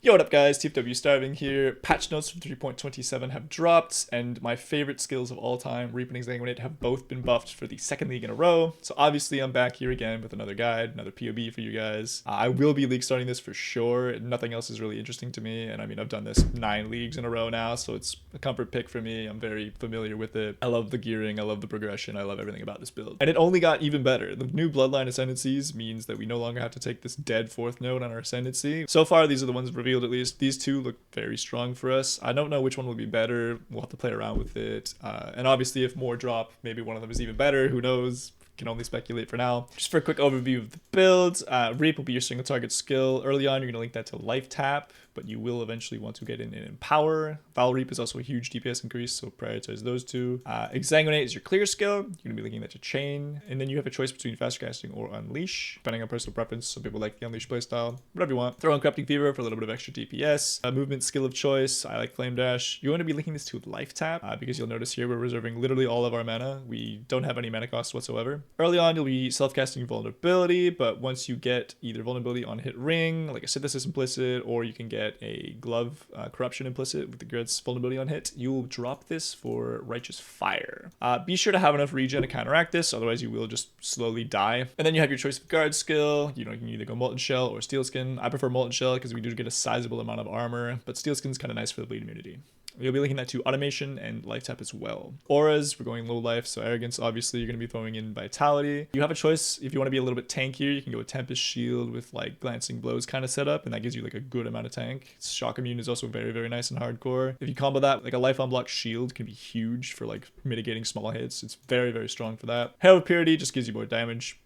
Yo, what up guys, TFW Starving here. Patch notes from 3.27 have dropped, and my favorite skills of all time, Reap and Exsanguinate, have both been buffed for the second league in a row. So obviously I'm back here again with another guide, another PoB for you guys. I will be league starting this for sure. Nothing else is really interesting to me, and I mean I've done this 9 leagues in a row now, so it's a comfort pick for me. I'm very familiar with it. I love the gearing, I love the progression, I love everything about this build. And it only got even better. The new Bloodline Ascendancies means that we no longer have to take this dead 4th node on our Ascendancy. So far these are the ones revealed at least. These two look very strong for us. I don't know which one will be better. We'll have to play around with it. And obviously if more drop, maybe one of them is even better. Who knows? Can only speculate for now. Just for a quick overview of the build, Reap will be your single target skill. Early on, you're going to link that to Life Tap, but you will eventually want to get in and Empower. Foul Reap is also a huge DPS increase, so prioritize those two. Exsanguinate is your clear skill. You're going to be linking that to Chain, and then you have a choice between Fast Casting or Unleash, depending on personal preference. Some people like the Unleash playstyle, whatever you want. Throw on Corrupting Fever for a little bit of extra DPS. Movement skill of choice, I like Flame Dash. You want to be linking this to Life Tap, because you'll notice here we're reserving literally all of our mana. We don't have any mana cost whatsoever. Early on, you'll be self-casting Vulnerability, but once you get either Vulnerability on hit ring, like a Synthesis implicit, or you can get a Glove Corruption implicit with the Grid's Vulnerability on hit, you will drop this for Righteous Fire. Be sure to have enough regen to counteract this, otherwise you will just slowly die. And then you have your choice of guard skill. You know, you can either go Molten Shell or Steel Skin. I prefer Molten Shell because we do get a sizable amount of armor, but Steel Skin is kind of nice for the bleed immunity. You'll be linking that to Automation and Life Tap as well. Auras, we're going low life, so Arrogance, obviously you're going to be throwing in Vitality. You have a choice. If you want to be a little bit tankier, you can go with Tempest Shield with like Glancing Blows kind of setup, and that gives you like a good amount of tank. Shock Immune is also very, very nice and hardcore. If you combo that, like a Life Unblock Shield can be huge for like mitigating small hits. It's very, very strong for that. Hair of Purity just gives you more damage.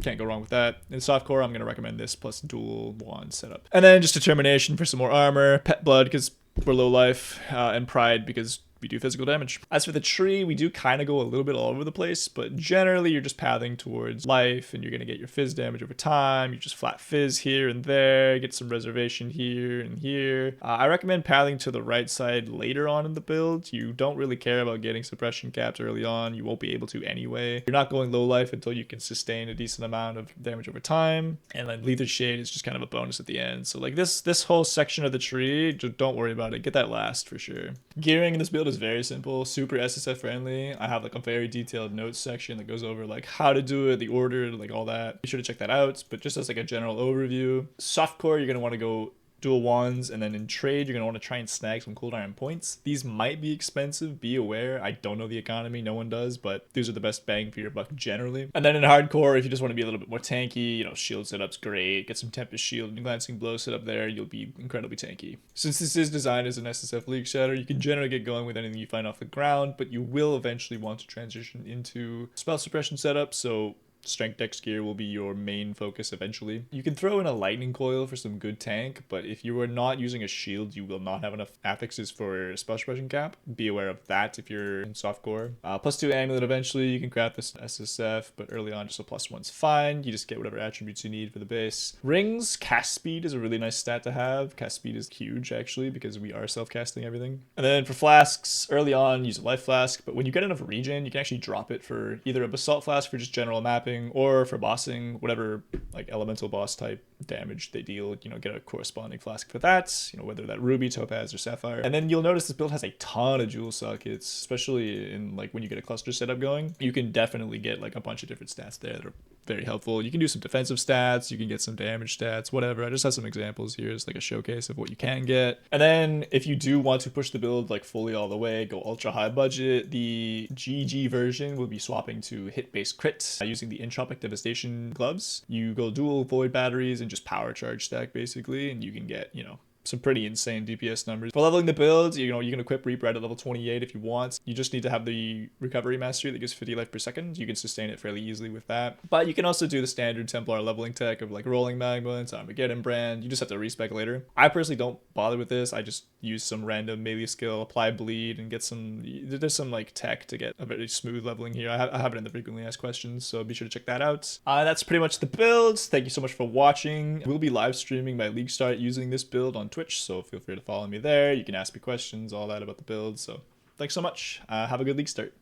Can't go wrong with that. In softcore, I'm going to recommend this plus dual wand setup. And then just Determination for some more armor, Pet Blood because we're low life, and Pride because we do physical damage. As for the tree, we do kind of go a little bit all over the place, but generally you're just pathing towards life and you're going to get your fizz damage over time. You just flat fizz here and there, get some reservation here and here. I recommend pathing to the right side later on in the build. You don't really care about getting suppression capped early on. You won't be able to anyway. You're not going low life until you can sustain a decent amount of damage over time. And then Lethe Shade is just kind of a bonus at the end. So like this whole section of the tree, just don't worry about it. Get that last for sure. Gearing in this build is very simple, super SSF friendly. I have like a very detailed notes section that goes over like how to do it, the order, like all that. Be sure to check that out. But just as like a general overview, softcore, you're going to want to go dual wands, and then in trade you're going to want to try and snag some cold iron points. These might be expensive, be aware. I don't know the economy, no one does, but these are the best bang for your buck generally. And then in hardcore, if you just want to be a little bit more tanky, you know, shield setup's great. Get some Tempest Shield and Glancing Blow set up there, you'll be incredibly tanky. Since this is designed as an SSF League Shatter, you can generally get going with anything you find off the ground, but you will eventually want to transition into spell suppression setup, so Strength Dex gear will be your main focus eventually. You can throw in a lightning coil for some good tank, but if you are not using a shield, you will not have enough affixes for spell suppression cap. Be aware of that if you're in softcore. +2 amulet eventually, you can craft this SSF, but early on just a +1's fine. You just get whatever attributes you need for the base. Rings, cast speed is a really nice stat to have. Cast speed is huge actually because we are self-casting everything. And then for flasks, early on use a life flask, but when you get enough regen, you can actually drop it for either a basalt flask for just general mapping, or for bossing, whatever like elemental boss type damage they deal, you know, get a corresponding flask for that, you know, whether that ruby, topaz, or sapphire. And then you'll notice this build has a ton of jewel sockets, especially in like when you get a cluster setup going. You can definitely get like a bunch of different stats there that are very helpful. You can do some defensive stats, you can get some damage stats, whatever. I just have some examples here as like a showcase of what you can get. And then if you do want to push the build like fully all the way, go ultra high budget, the GG version will be swapping to hit-based crit using the Entropic Devastation gloves. You go dual void batteries and just power charge stack basically, and you can get, you know, some pretty insane DPS numbers. For leveling the build, you know, you can equip Reap right at level 28 if you want. You just need to have the recovery mastery that gives 50 life per second. You can sustain it fairly easily with that. But you can also do the standard Templar leveling tech of like Rolling Magma and Armageddon Brand. You just have to respec later. I personally don't bother with this. I just use some random melee skill, apply bleed, and get some, there's some like tech to get a very smooth leveling here. I have it in the frequently asked questions, so be sure to check that out. That's pretty much the build. Thank you so much for watching. We'll be live streaming my league start using this build on Twitch, so feel free to follow me there. You can ask me questions, all that about the build. So thanks so much. Have a good league start.